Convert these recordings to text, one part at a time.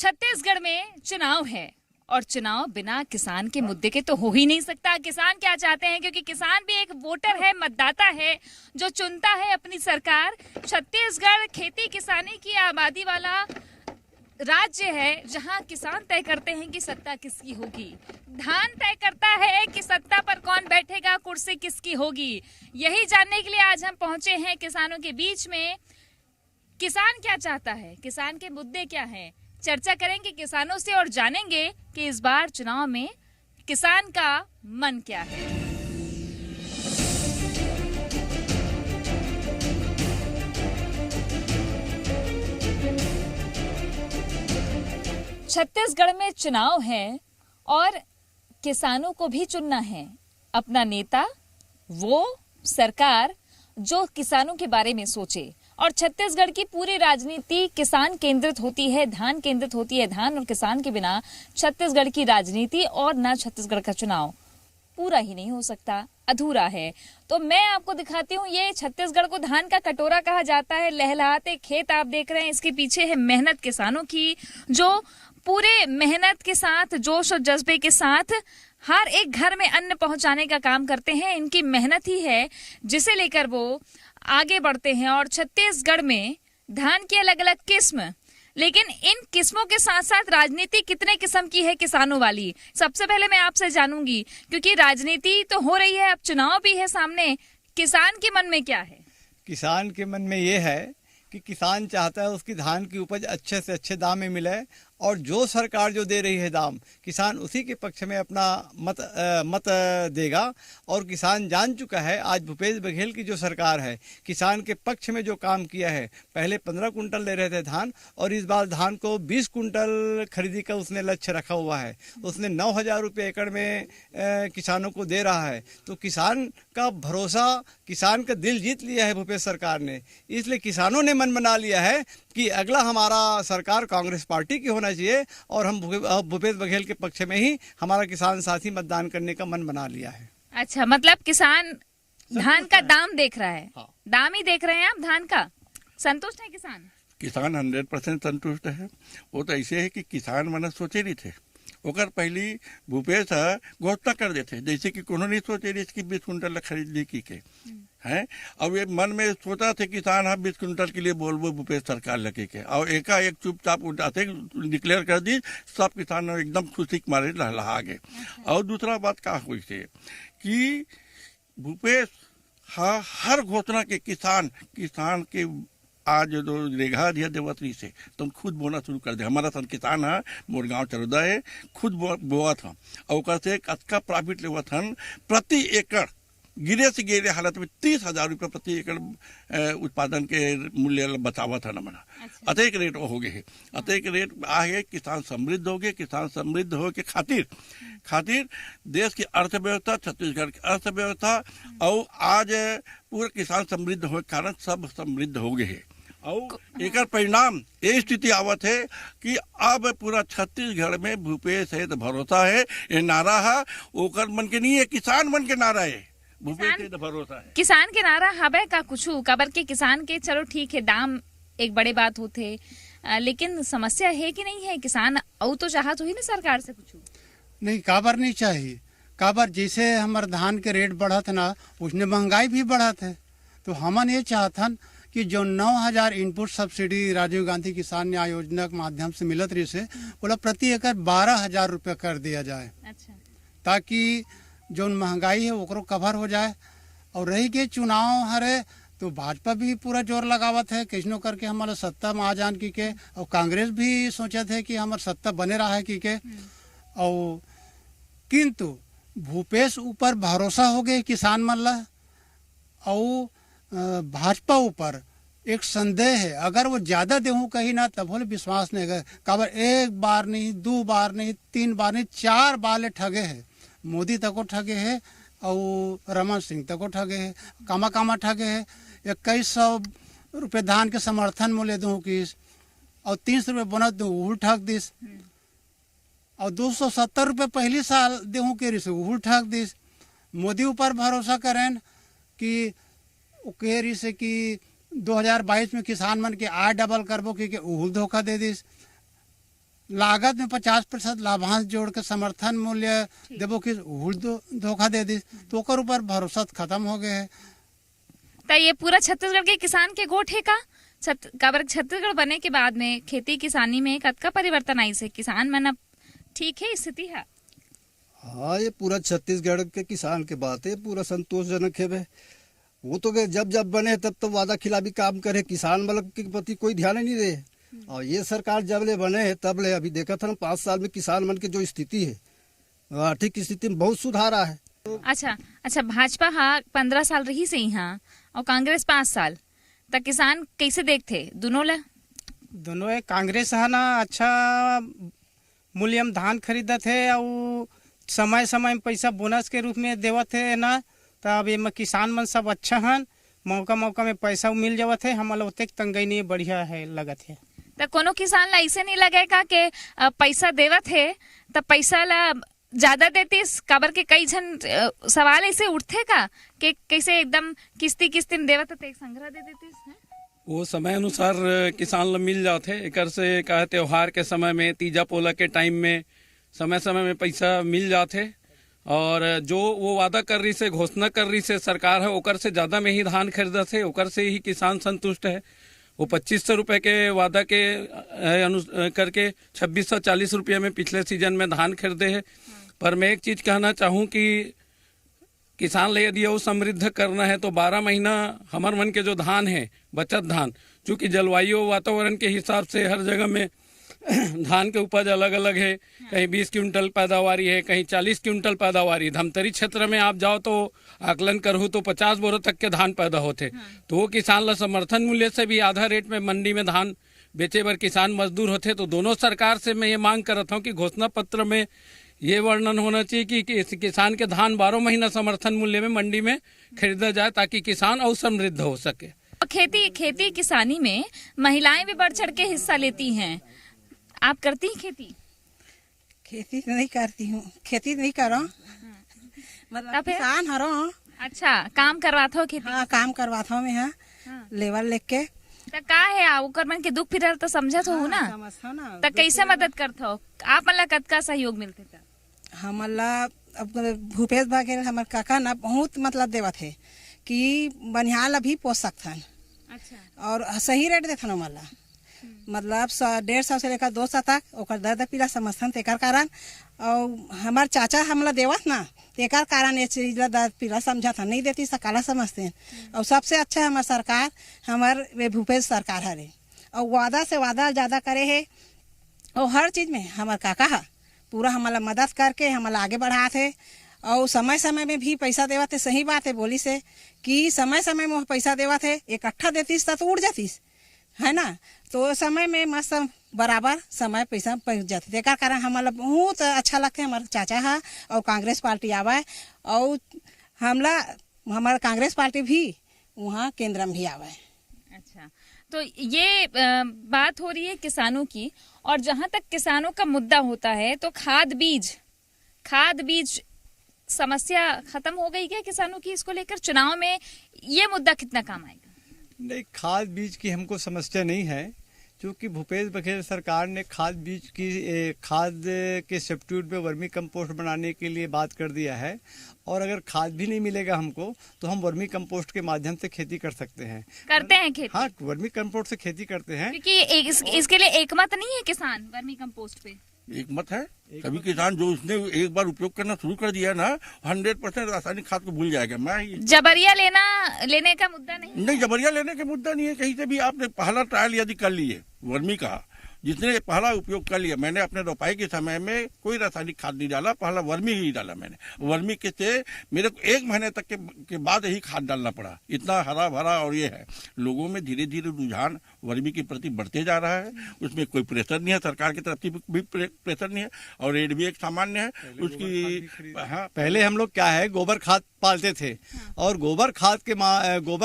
छत्तीसगढ़ में चुनाव है और चुनाव बिना किसान के मुद्दे के तो हो ही नहीं सकता। किसान क्या चाहते हैं, क्योंकि किसान भी एक वोटर है, मतदाता है जो चुनता है अपनी सरकार। छत्तीसगढ़ खेती किसानी की आबादी वाला राज्य है जहां किसान तय करते हैं कि सत्ता किसकी होगी। धान तय करता है कि सत्ता पर कौन बैठेगा, कुर्सी किसकी होगी। यही जानने के लिए आज हम पहुंचे हैं किसानों के बीच में। किसान क्या चाहता है, किसान के मुद्दे क्या हैं, चर्चा करेंगे किसानों से और जानेंगे कि इस बार चुनाव में किसान का मन क्या है। छत्तीसगढ़ में चुनाव है और किसानों को भी चुनना है अपना नेता, वो सरकार जो किसानों के बारे में सोचे। और छत्तीसगढ़ की पूरी राजनीति किसान केंद्रित होती है, धान केंद्रित होती है। धान और किसान के बिना छत्तीसगढ़ की राजनीति और ना छत्तीसगढ़ का चुनाव पूरा ही नहीं हो सकता, अधूरा है। तो मैं आपको दिखाती हूँ, ये छत्तीसगढ़ को धान का कटोरा कहा जाता है। लहलहाते खेत आप देख रहे हैं, इसके पीछे है मेहनत किसानों की, जो पूरे मेहनत के साथ, जोश और जज्बे के साथ हर एक घर में अन्न पहुंचाने का काम करते हैं। इनकी मेहनत ही है जिसे लेकर वो आगे बढ़ते हैं। और छत्तीसगढ़ में धान की अलग अलग किस्म, लेकिन इन किस्मों के साथ साथ राजनीति कितने किस्म की है किसानों वाली, सबसे पहले मैं आपसे जानूंगी। क्योंकि राजनीति तो हो रही है, अब चुनाव भी है सामने। किसान के मन में क्या है? किसान के मन में ये है कि किसान चाहता है उसकी धान की उपज अच्छे से अच्छे दाम में मिले, और जो सरकार जो दे रही है दाम, किसान उसी के पक्ष में अपना मत देगा। और किसान जान चुका है, आज भूपेश बघेल की जो सरकार है किसान के पक्ष में जो काम किया है। पहले 15 कुंटल ले रहे थे धान, और इस बार धान को 20 कुंटल खरीदी का उसने लक्ष्य रखा हुआ है। उसने 9,000 रुपये एकड़ में किसानों को दे रहा है। तो किसान का भरोसा, किसान का दिल जीत लिया है भूपेश सरकार ने। इसलिए किसानों ने मन बना लिया है कि अगला हमारा सरकार कांग्रेस पार्टी की होना चाहिए, और हम भूपेश बघेल के पक्ष में ही हमारा किसान साथी मतदान करने का मन बना लिया है। अच्छा, मतलब किसान धान का दाम देख रहा है। हाँ। दाम ही देख रहे हैं आप धान का। संतुष्ट है किसान? किसान 100% संतुष्ट है। वो तो ऐसे है कि किसान मन सोचे नहीं थे, ओकर पहली भूपेश घोषणा कर देते, जैसे कि कोनो नहीं सोचे रही कि 20 कुंटल खरीद ली की के हैं। अब ये मन में सोचा थे किसान, हम 20 कुंटल के लिए बोलबो भूपेश सरकार लगे के, और एकाएक चुपचाप उठाते डिक्लेयर कर दी। सब किसान एकदम खुशी के मारे लहलहा गए। और दूसरा बात क्या हुई थी कि भूपेश हर घोषणा के किसान के आज जो रेखा दिया देवत्री से तुम खुद बोना शुरू कर दे। हमारा सन किसान है, मोर गाँव चरोदा है, खुद बोआ था, और से अच्छा प्रॉफिट लेवा था। प्रति एकड़ गिरे से गिरे हालत में 30,000 रुपये प्रति एकड़ उत्पादन के मूल्य बचावा था ना मना। अच्छा। अतएक रेट हो गए, अतएक रेट आ गए, किसान समृद्ध हो गए। किसान समृद्ध हो के खातिर देश की अर्थव्यवस्था, छत्तीसगढ़ की अर्थव्यवस्था, और आज पूरा किसान समृद्ध हो के कारण सब समृद्ध हो गए है। और एक परिणाम ये स्थिति आवत है कि अब पूरा छत्तीसगढ़ में भूपेश है तो भरोसा है, ये नारा है ओकर मन के नहीं है, किसान मन के नारा है। भूपेश है तो भरोसा है, किसान के नारा हबे का कुछ कबर के किसान के। चलो ठीक है, दाम एक बड़े बात होते, लेकिन समस्या है कि नहीं है किसान और तो चाहत हुई ना सरकार से कुछ नहीं। काबर नहीं चाहिए, काबर जैसे हमारे धान के रेट बढ़त ना, उसने महंगाई भी बढ़त है। तो हमन ये चाहतन कि जो 9,000 इनपुट सब्सिडी राजीव गांधी किसान न्याय योजना के माध्यम से मिलत रही से, बोला प्रति एकड़ 12,000 रुपये कर दिया जाए। अच्छा। ताकि जो महंगाई है वो कवर हो जाए। और रही के चुनाव हरे तो भाजपा भी पूरा जोर लगावत है कैसनो करके हमारा सत्ता में आ जान की के, और कांग्रेस भी सोचे थे कि हमारा सत्ता बने रहा है की के। और किंतु भूपेश ऊपर भरोसा हो गए किसान मन ला, और भाजपा ऊपर एक संदेह है। अगर वो ज्यादा देहूँ कहीं ना तब बोले विश्वास नहीं गए। काबर एक बार नहीं, 2 बार नहीं, 3 बार नहीं, 4 बार ले ठगे है। मोदी तको ठगे है, और रमन सिंह तको ठगे है, कामा ठगे है। 2100 रुपये धान के समर्थन मूल्य दूँ किस, और 300 रुपये बोनस दूँ वो ठग दिस, और 270 रुपये पहली साल देहूँ के रिस वो ठग दिस। मोदी ऊपर भरोसा करें कि कह रही से कि 2022 में किसान मन के आय डबल करबो कि उहुल धोखा दे दिस। लागत में 50% लाभांश जोड़ के समर्थन मूल्य देवो कि धोखा दे दी तो ओकर ऊपर भरोसा खत्म हो गए है। तो ये पूरा छत्तीसगढ़ के किसान के गोठ है का काबर छत्तीसगढ़ बने के बाद में खेती किसानी में कतका परिवर्तन आई से किसान मन अब ठीक है स्थिति है। हाँ, ये पूरा छत्तीसगढ़ के किसान के बात है, पूरा संतोषजनक है। वो तो जब जब बने तब तो वादा खिलाफी काम करे, किसान मतलब के प्रति कोई ध्यान ही नहीं दे। और ये सरकार जब ले बने है तब ले अभी देखा था 5 साल में किसान मन की जो स्थिति है, आर्थिक स्थिति में बहुत सुधार है। अच्छा भाजपा 15 साल रही से यहाँ और कांग्रेस 5 साल तक किसान कैसे देखते दोनों कांग्रेस है ना अच्छा मूल्य में धान खरीदत है और समय समय में पैसा बोनस के रूप में देवत है ना। तब ये किसान मन सब अच्छा हन, मौका में पैसा मिल जावत है, हमारा उतने तंगई नहीं बढ़िया है लगत है। तो कोनो किसान ला ऐसे नहीं लगेगा कि पैसा देवत है तो पैसा ला ज्यादा देतीस काबर के कई जन सवाल ऐसे उठते का कि कैसे एकदम किस्ती में देवत तो एक संग्रह दे देतीस है? वो समय अनुसार किसान ला मिल जाते एकर से कहे त्योहार के समय में तीजा पोला के टाइम में समय में पैसा मिल जाते और जो वो वादा कर रही से घोषणा कर रही से सरकार है ओकर से ज्यादा में ही धान खरीदा से ओकर से ही किसान संतुष्ट है। वो 2500 रुपए के वादा के करके 2640 रुपये में पिछले सीजन में धान खरीदे है। पर मैं एक चीज कहना चाहूँ कि किसान ले यदि वो समृद्ध करना है तो 12 महीना हमार मन के जो धान है बचत धान, चूँकि जलवायु वातावरण के हिसाब से हर जगह में धान के उपज अलग अलग है, कहीं 20 क्विंटल पैदावारी है, कहीं 40 क्विंटल पैदावारी। धमतरी क्षेत्र में आप जाओ तो आकलन करूँ तो 50 बोरों तक के धान पैदा होते। तो वो किसान ला समर्थन मूल्य से भी आधा रेट में मंडी में धान बेचे बर किसान मजदूर होते। तो दोनों सरकार से मैं ये मांग करता हूँ कि घोषणा पत्र में ये वर्णन होना चाहिए कि किसान के धान 12 महीना समर्थन मूल्य में मंडी में खरीदा जाए ताकि किसान और समृद्ध हो सके। खेती किसानी में महिलाएं भी बढ़ चढ़ के हिस्सा लेती हैं। आप करती हैं खेती नहीं करती हूँ, खेती नहीं करो मतलब किसान हरो। अच्छा, काम करवाता हो खेती? हाँ, काम करवाता हूँ मैं। हाँ, लेवल लेके तो का है ओकर मन के दुख फिरल तो समझत हो ना? समझता ना। तो कैसे मदद करते हो आप? मतलब कतका सहयोग मिलते था? हमारा अब भूपेश बघेल हमारे काका ना बहुत मतलब देवत है कि बनिहाल अभी पोस सकथन। अच्छा। और सही रेट देथन हमारा मतलब 150 से लेकर 200 तक ओकर दर्द पीला समझथन। तेकर कारण और हमार चाचा हमला देवत ना तेकर कारण ये चीज दर्द पीला समझत नहीं देती सकाला समझते। और सबसे अच्छा हमार सरकार हमार वे भूपेश सरकार हरे और वादा से वादा ज्यादा करे है और हर चीज में हमार काका है पूरा हमारा मदद करके हमारा आगे बढ़ाते है। और समय में भी पैसा देवत है। सही बात है बोली से कि समय में पैसा देवत है, इकट्ठा देतीस तो उड़ जातीस है ना। तो समय में मस्त बराबर समय पैसा पहुँच जाते। तेकर कारण हमारा बहुत अच्छा लगता है हमारे चाचा है और कांग्रेस पार्टी आवा है और हमारा कांग्रेस पार्टी भी वहाँ केंद्र में भी आवा है। अच्छा, तो ये बात हो रही है किसानों की। और जहाँ तक किसानों का मुद्दा होता है तो खाद बीज समस्या खत्म हो गई क्या किसानों की? इसको लेकर चुनाव में ये मुद्दा कितना काम आएगा? नहीं, खाद बीज की हमको समस्या नहीं है क्योंकि भूपेश बघेल सरकार ने खाद बीज की खाद के सब्स्टिट्यूट में वर्मी कंपोस्ट बनाने के लिए बात कर दिया है। और अगर खाद भी नहीं मिलेगा हमको तो हम वर्मी कंपोस्ट के माध्यम से खेती कर सकते हैं। करते हैं खेती? हाँ, वर्मी कंपोस्ट से खेती करते हैं क्योंकि इसके लिए एकमत नहीं है किसान वर्मी कंपोस्ट पे। एक मत है सभी किसान जो उसने एक बार उपयोग करना शुरू कर दिया ना 100% रासायनिक खाद को भूल जाएगा। मैं जबरिया लेने का मुद्दा नहीं, जबरिया लेने का मुद्दा नहीं है। कहीं से भी आपने पहला ट्रायल यदि कर लिए वर्मी का, जिसने पहला उपयोग कर लिया, मैंने अपने रोपाई के समय में कोई रासायनिक खाद नहीं डाला, पहला वर्मी ही डाला मैंने। वर्मी के से मेरे को 1 महीने तक के बाद ही खाद डालना पड़ा। इतना हरा भरा और ये है लोगों में धीरे धीरे रुझान वर्मी के प्रति बढ़ते जा रहा है। उसमें कोई प्रेशर नहीं है, सरकार की तरफ से भी प्रेशर नहीं है और रेट भी एक सामान्य है उसकी। हाँ, पहले हम लोग क्या है गोबर खाद पालते थे और गोबर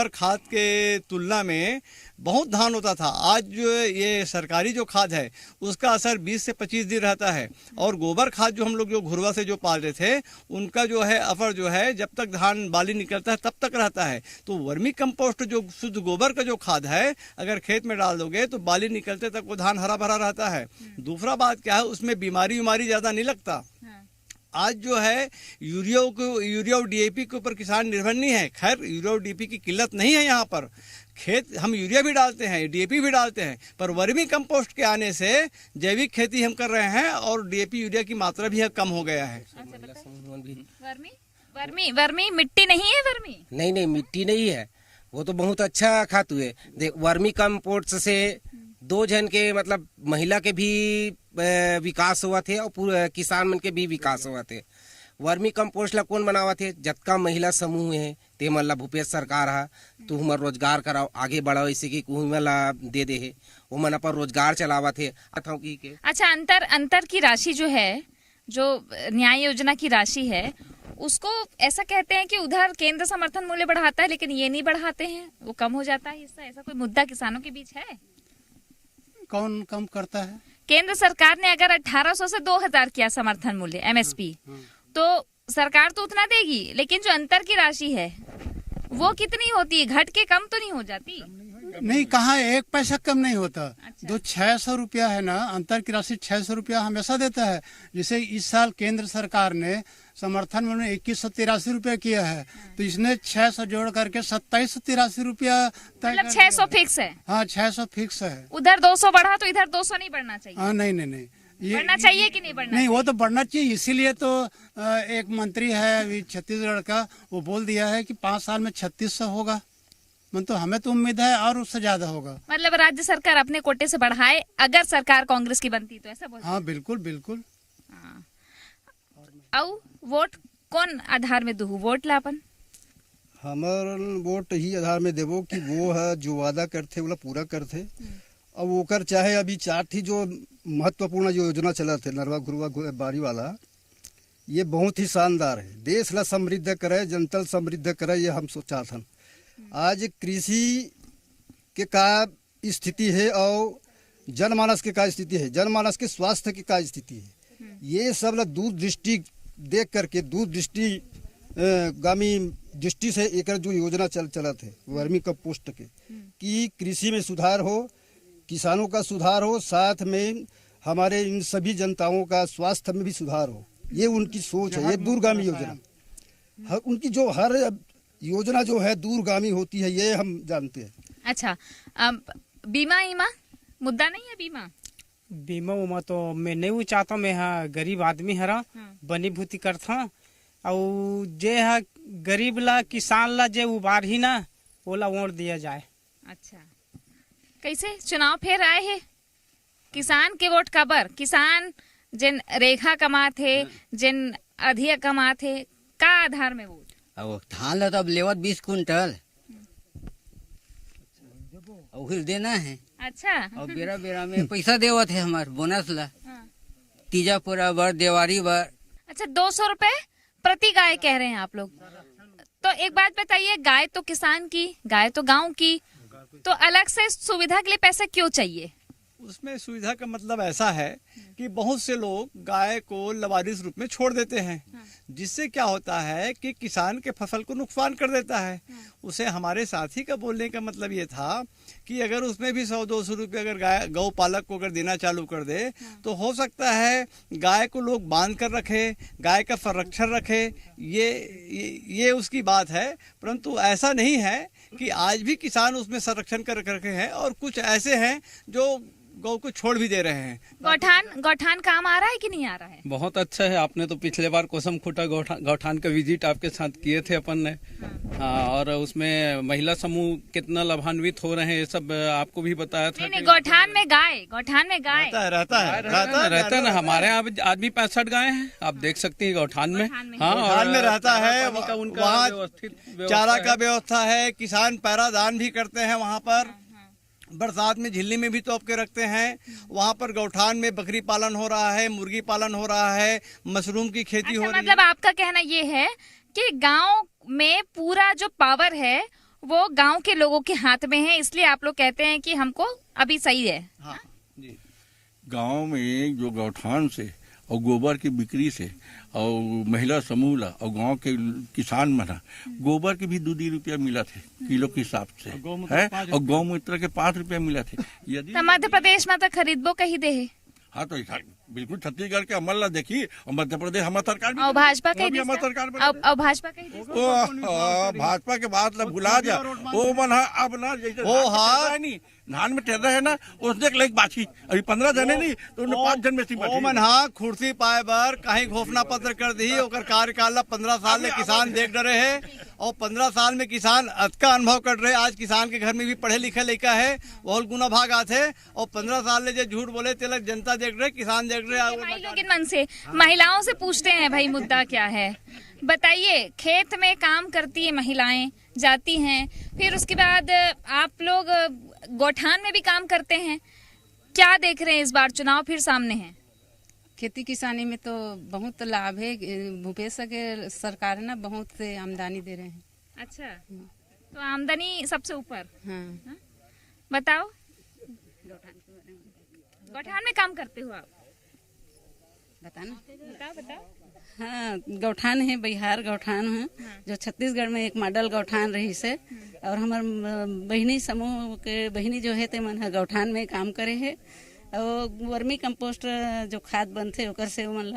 खाद के तुलना में बहुत धान होता था। आज जो ये सरकारी जो खाद है उसका असर 20 से 25 दिन रहता है और गोबर खाद जो हम लोग जो घुरवा से जो पालते थे उनका जो है असर जो है जब तक धान बाली निकलता है तब तक रहता है। तो वर्मी कंपोस्ट जो शुद्ध गोबर का जो खाद है अगर खेत में डाल दोगे तो बाली निकलते तक वो धान हरा भरा रहता है। दूसरा बात क्या है, उसमें बीमारी ज्यादा नहीं लगता। आज जो है यूरिया और डीएपी के ऊपर किसान निर्भर नहीं है। खैर यूरिया और डीएपी की किल्लत नहीं है यहाँ पर, खेत हम यूरिया भी डालते हैं, डीएपी भी डालते हैं, पर वर्मी कंपोस्ट के आने से जैविक खेती हम कर रहे हैं और डीएपी यूरिया की मात्रा भी कम हो गया है। वर्मी मिट्टी नहीं है? वर्मी नहीं मिट्टी नहीं है, वो तो बहुत अच्छा खातू है। देख, वर्मी कंपोस्ट से 2 जन के मतलब महिला के भी विकास हुआ थे और पूरे किसान मन के भी विकास हुआ थे। वर्मी कंपोस्ट ला कौन बनावा थे? जतका महिला समूह है ते मन ला भूपेश सरकार हा तू हमर रोजगार कराओ, आगे बढ़ाओ, इसी की कुहू ला दे दे है, वो मन अपन रोजगार चलावा थे। अच्छा, अंतर की राशि जो है, जो न्याय योजना की राशि है, उसको ऐसा कहते हैं कि उधर केंद्र समर्थन मूल्य बढ़ाता है लेकिन ये नहीं बढ़ाते हैं, वो कम हो जाता है हिस्सा। ऐसा कोई मुद्दा किसानों के बीच है? कौन कम करता है? केंद्र सरकार ने अगर 1800 से 2000 किया समर्थन मूल्य एमएसपी, तो सरकार तो उतना देगी, लेकिन जो अंतर की राशि है वो कितनी होती है? घट के कम तो नहीं हो जाती? नहीं, कहाँ 1 पैसा कम नहीं होता। अच्छा। 600 रुपया है ना, अंतर की राशि 600 रुपया हमेशा देता है। जैसे इस साल केंद्र सरकार ने समर्थन मूल्य 2183 रुपया किया है, तो इसने 600 जोड़ करके 2783 रुपया, मतलब 600 फिक्स है। हाँ, 600 फिक्स है। उधर 200 बढ़ा तो इधर 200 नहीं बढ़ना चाहिए? हाँ, नहीं ये बढ़ना चाहिए कि नहीं बढ़ना? नहीं, वो तो बढ़ना चाहिए। इसीलिए तो एक मंत्री है अभी छत्तीसगढ़ का, वो बोल दिया है कि 5 साल में 3600 होगा। तो हमें तो उम्मीद है और उससे ज्यादा होगा। मतलब राज्य सरकार अपने कोटे से बढ़ाए, अगर सरकार कांग्रेस की बनती तो, ऐसा बोल? हाँ, बिल्कुल। और वोट कौन आधार में दू? वोट लापन हमार वोट ही आधार में देवो कि वो है जो वादा करते वो पूरा करते। अब वो चाहे अभी 4 थी जो महत्वपूर्ण जो योजना चला थे नरवा गुरुआ बारी वाला, ये बहुत ही शानदार है। देश ला समृद्ध करे, जनता समृद्ध करे, ये हम सोचा था। आज कृषि के का स्थिति है और जनमानस के का स्थिति है, जनमानस के स्वास्थ्य की का स्थिति है, ये सब ला दूरदृष्टि देख करके, दूरदृष्टि गामी दृष्टि से एक जो योजना चला थे वर्मी कंपोस्ट के, कि कृषि में सुधार हो, किसानों का सुधार हो, साथ में हमारे इन सभी जनताओं का स्वास्थ्य में भी सुधार हो। ये उनकी सोच है, ये दूरगामी योजना। उनकी जो हर योजना जो है दूरगामी होती है, ये हम जानते हैं। अच्छा, बीमा मुद्दा नहीं है? बीमा उमा तो मैं नहीं चाहता, मैं गरीब आदमी हरा बनी भूति करता, और जे गरीब ला किसान ला जे उबार ही ना ओला वोट दिया जाए। अच्छा, कैसे चुनाव फिर आए है? किसान के वोट कबर? किसान जिन रेखा कमाथे, जिन अधिक कमाथे, का आधार में वोट? अब धान ला तो अब लेवत 20 कुंटल और देना है। अच्छा, और बेरा में पैसा देवत है हमारे बोनस ला, तीजा पूरा बर, देवारी बर। अच्छा, 200 रुपए प्रति गाय कह रहे हैं आप लोग। तो एक बात बताइए, गाय तो किसान की, गाय तो गांव की, तो अलग से सुविधा के लिए पैसा क्यों चाहिए? उसमें सुविधा का मतलब ऐसा है कि बहुत से लोग गाय को लवारिस रूप में छोड़ देते हैं, जिससे क्या होता है कि किसान के फसल को नुकसान कर देता है। उसे हमारे साथी का बोलने का मतलब ये था कि अगर उसमें भी 100-200 रुपये अगर गौ पालक को अगर देना चालू कर दे, तो हो सकता है गाय को लोग बांध कर रखे, गाय का संरक्षण रखे, ये उसकी बात है। परंतु ऐसा नहीं है कि आज भी किसान उसमें संरक्षण कर रखे हैं, और कुछ ऐसे हैं जो गौ को छोड़ भी दे रहे हैं। गौठान काम आ रहा है कि नहीं आ रहा है? बहुत अच्छा है। आपने तो पिछले बार कोसम खुटा गौठान का विजिट आपके साथ किए थे अपन ने। हाँ, और उसमें महिला समूह कितना लाभान्वित हो रहे हैं, ये सब आपको भी बताया था। नहीं, गौठान में गाय रहता है ना। हमारे यहाँ आज भी 65 गाय हैं, आप देख सकती हैं गौठान में। हाँ, गौठान में रहता है, वहाँ व्यवस्थित चारा का व्यवस्था है, किसान पैरादान भी करते हैं वहाँ पर, बरसात में झिल्ली में भी तोप के रखते हैं। वहाँ पर गौठान में बकरी पालन हो रहा है, मुर्गी पालन हो रहा है, मशरूम की खेती हो रही है। मतलब आपका कहना ये है कि गांव में पूरा जो पावर है वो गांव के लोगों के हाथ में है, इसलिए आप लोग कहते हैं कि हमको अभी सही है। हाँ जी, गांव में जो गौठान से और गोबर की बिक्री से और महिला समूह ला और गांव के किसान मना गोबर के भी 2 रुपया मिला थे किलो के हिसाब से है, और गौमूत्र के 5 रुपया मिला थे। यदि मध्य प्रदेश में तो खरीदबो कही दे है। हाँ तो बिल्कुल छत्तीसगढ़ के अमल ला देखी और मध्य प्रदेश हमारा सरकार भी और भाजपा कही भी हमारा सरकार और भाजपा कही भाजपा के बाद ला भुला जा वो मन अब ना जैसे नहीं धान में टेर रहे है ना उसने लाइक बाछी अभी 15 जने नहीं तो 5 जन में सी ओ मन हाँ खुर्सी पाए बर कहीं घोषणा पत्र कर दी ओकर कार्यकाल 15 साल में किसान देख डरे है और 15 साल में किसान अतका अनुभव कर रहे। आज किसान के घर में भी पढ़े लिखे लड़का है बहुत गुना भाग आते और 15 साल में जो झूठ बोले तिलक जनता देख रहे किसान देख रहे। भाई लोग इन मन से महिलाओं से पूछते हैं भाई मुद्दा क्या है बताइए। खेत में काम करती है महिलाएं जाती हैं फिर उसके बाद आप लोग गौठान में भी काम करते हैं, क्या देख रहे हैं इस बार चुनाव फिर सामने है? खेती किसानी में तो बहुत लाभ है, भूपेश के सरकार ना बहुत से आमदनी दे रहे हैं। अच्छा तो आमदनी सबसे ऊपर। हाँ। बताओ गौठान में काम करते हो आप? बताओ। हाँ गौठान है बिहार गौठान है जो छत्तीसगढ़ में एक मॉडल गौठान रही से और हमार बहिनी समूह के बहिनी जो है ते मन गौठान में काम करे है और वर्मी कंपोस्ट जो खाद बनते ओकर से मन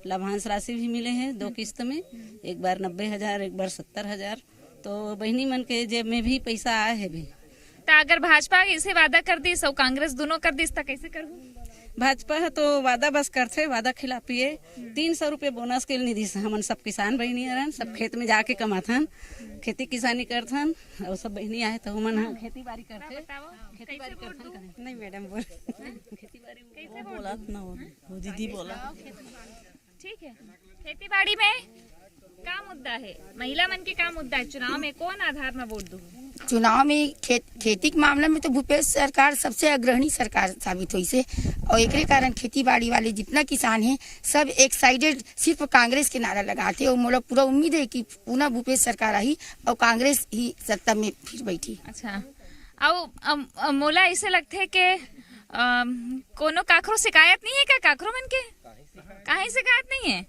लाभांश राशि भी मिले हैं 2 किस्त में, एक बार 90,000 एक बार 70,000। तो बहिनी मन के जेब में भी पैसा आए है भी। तो अगर भाजपा इसे वादा कर दी सो कांग्रेस दोनों कर दी तो कैसे करूँ? भाजपा है तो वादा बस करते वादा खिलाफी है। 300 रुपये बोनस के निधि से हमन सब किसान बहनी रहन सब खेत में जाके कमाथन खेती किसानी करथन और सब बहनी आए तो हमन खेती बाड़ी करते। खेती बाड़ी करथन नहीं मैडम बोल खेती बाड़ी बोला ना वो दीदी बोला ठीक है। खेती बाड़ी में क्या मुद्दा है? महिला मन के क्या मुद्दा है? चुनाव में कौन आधार में वोट दूँ? चुनाव में खेती के मामले में तो भूपेश सरकार सबसे अग्रणी सरकार साबित हुई से और एक कारण खेती बाड़ी वाले जितना किसान हैं सब एक साइडेड सिर्फ कांग्रेस के नारा लगाते और मोला पूरा उम्मीद है कि पुनः भूपेश सरकार आई और कांग्रेस ही सत्ता में फिर बैठी। अच्छा और मोला ऐसे लगते है कि कोनो काखरो शिकायत नहीं है क्या? काखरो मन के कहीं शिकायत नहीं है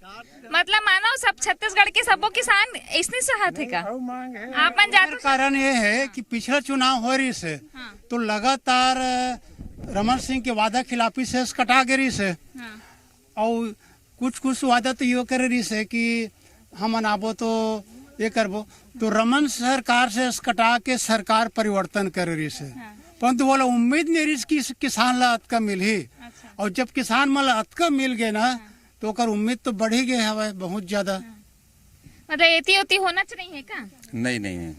मतलब मानो सब छत्तीसगढ़ के सबो किसान इसने चाहते का आप मन जाते। कारण ये है कि पिछला चुनाव हो रही से तो लगातार रमन सिंह के वादा खिलाफी से कटा गिरी से और कुछ वादा तो ये कर रही से कि हम आबो तो ये करबो तो रमन सरकार से कटा के सरकार परिवर्तन कर रही से परंतु बोला उम्मीद नहीं रही कि किसान ला अतका मिल ही और जब किसान मला अतका मिल गए ना तो कर उम्मीद तो बढ़ ही गए हवा बहुत ज्यादा। मतलब एती होना चाहिए क्या? नहीं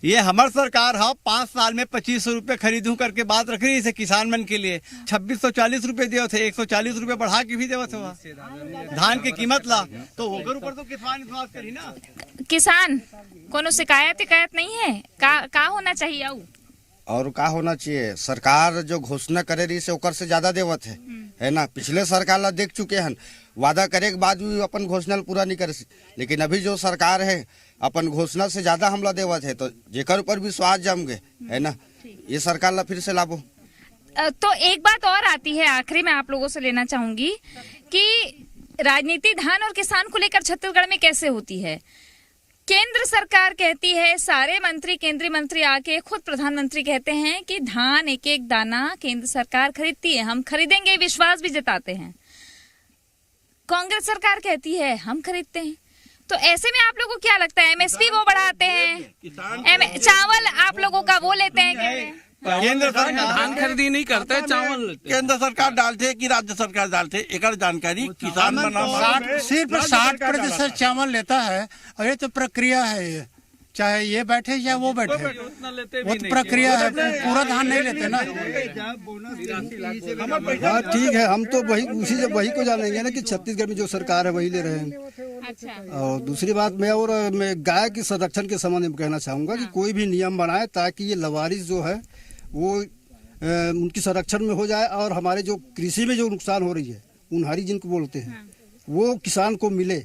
ये हमार सरकार है 5 साल में 2500 रुपए खरीदूं करके बात रख रही है किसान मन के लिए। 2640 रुपए दिए थे 140 रुपए बढ़ा के भी देवा थे धान की कीमत ला तो होकर ऊपर तो किसान विश्वास करी ना। किसान कोनो शिकायत नहीं है का होना चाहिए और का होना चाहिए? सरकार जो घोषणा करे रही से ओकर से ज्यादा देवत है ना। पिछले सरकार ला देख चुके हैं वादा करे के बाद भी अपन घोषणा पूरा नहीं करे लेकिन अभी जो सरकार है अपन घोषणा से ज्यादा हमला देवत है तो जेकर ऊपर विश्वास जम गए है ना ये सरकार ला फिर से लाभो। तो एक बात और आती है आखिरी में आप लोगों से लेना चाहूंगी कि राजनीति धान और किसान को लेकर छत्तीसगढ़ में कैसे होती है? केंद्र सरकार कहती है सारे मंत्री केंद्रीय मंत्री आके खुद प्रधानमंत्री कहते हैं कि धान एक एक दाना केंद्र सरकार खरीदती है हम खरीदेंगे विश्वास भी जताते हैं। कांग्रेस सरकार कहती है हम खरीदते हैं। तो ऐसे में आप लोगों को क्या लगता है एमएसपी वो बढ़ाते हैं चावल आप लोगों का वो लेते हैं केंद्र सरकार धान खरीदी नहीं करते चावल लेते केंद्र सरकार डालते कि राज्य सरकार डालते एक जानकारी किसान सिर्फ 60% चावल लेता है और ये तो प्रक्रिया है ये चाहे ये बैठे या वो बैठे वो तो प्रक्रिया है पूरा धान नहीं लेते ना। हाँ ठीक है हम तो वही को जानेंगे ना कि छत्तीसगढ़ में जो सरकार है वही ले रहे हैं। अच्छा। और दूसरी बात मैं गाय के संरक्षण के संबंध में कहना चाहूंगा कि कोई भी नियम बनाए ताकि ये लवारिस जो है वो उनकी संरक्षण में हो जाए और हमारे जो कृषि में जो नुकसान हो रही है उनहारी जिनको बोलते हैं वो किसान को मिले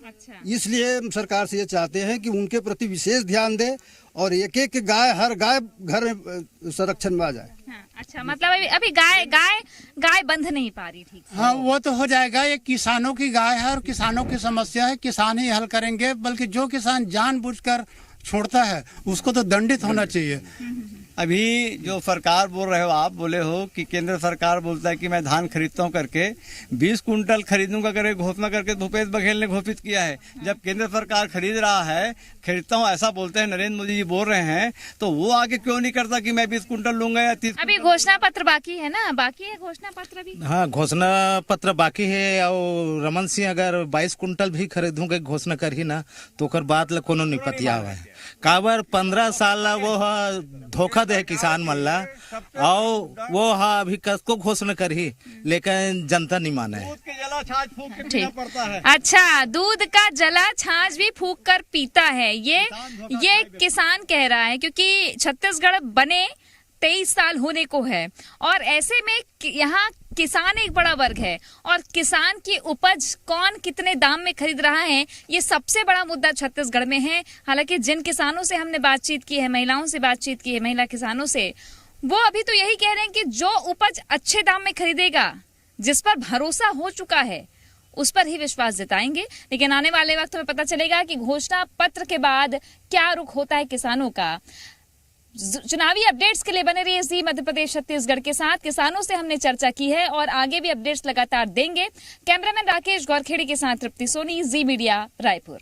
अच्छा। इसलिए सरकार से ये चाहते हैं कि उनके प्रति विशेष ध्यान दे और एक एक गाय, हर गाय घर में संरक्षण में आ जाए। हाँ, अच्छा, मतलब अभी गाय बंध नहीं पा रही ठीक से। हाँ, वो तो हो जाएगा। ये किसानों की गाय है और किसानों की समस्या है, किसान ही हल करेंगे। बल्कि जो किसान जानबूझकर छोड़ता है उसको तो दंडित होना चाहिए। अभी जो सरकार बोल रहे हो, आप बोले हो कि केंद्र सरकार बोलता है कि मैं धान खरीदता हूं करके 20 कुंटल खरीदूंगा करके घोषणा करके भूपेश बघेल ने घोषित किया है। जब केंद्र सरकार खरीद रहा है, खरीदता हूं ऐसा बोलते हैं, नरेंद्र मोदी जी बोल रहे हैं, तो वो आगे क्यों नहीं करता कि मैं 20 कुंटल लूंगा या 30? अभी घोषणा पत्र बाकी है ना, बाकी है घोषणा पत्र भी। हाँ, घोषणा पत्र बाकी है। और रमन सिंह अगर 22 कुंटल भी खरीदूंगे घोषणा करी ना तो ओकर बाद ला कोनो निपतिया हुआ है। काबर 15 साल वो धोखा दे किसान मन ला, और वो अभी कसको घोषणा करी लेकिन जनता नहीं माने। दूध के जला छाछ फूंक के पीना पड़ता है। अच्छा, दूध का जला छाछ भी फूंक कर पीता है, ये किसान कह रहा है, क्योंकि छत्तीसगढ़ बने 23 साल होने को है और ऐसे में यहाँ किसान एक बड़ा वर्ग है और किसान की उपज कौन कितने दाम में खरीद रहा है, ये सबसे बड़ा मुद्दा छत्तीसगढ़ में है। हालांकि जिन किसानों से हमने बातचीत की है, महिलाओं से बातचीत की है, महिला किसानों से, वो अभी तो यही कह रहे हैं कि जो उपज अच्छे दाम में खरीदेगा, जिस पर भरोसा हो चुका है, उस पर ही विश्वास जताएंगे। लेकिन आने वाले वक्त में पता चलेगा कि घोषणा पत्र के बाद क्या रुख होता है किसानों का। चुनावी अपडेट्स के लिए बने रहिए जी मध्य प्रदेश छत्तीसगढ़ के साथ। किसानों से हमने चर्चा की है और आगे भी अपडेट्स लगातार देंगे। कैमरामैन राकेश गौरखेड़ी के साथ तृप्ति सोनी, जी मीडिया, रायपुर।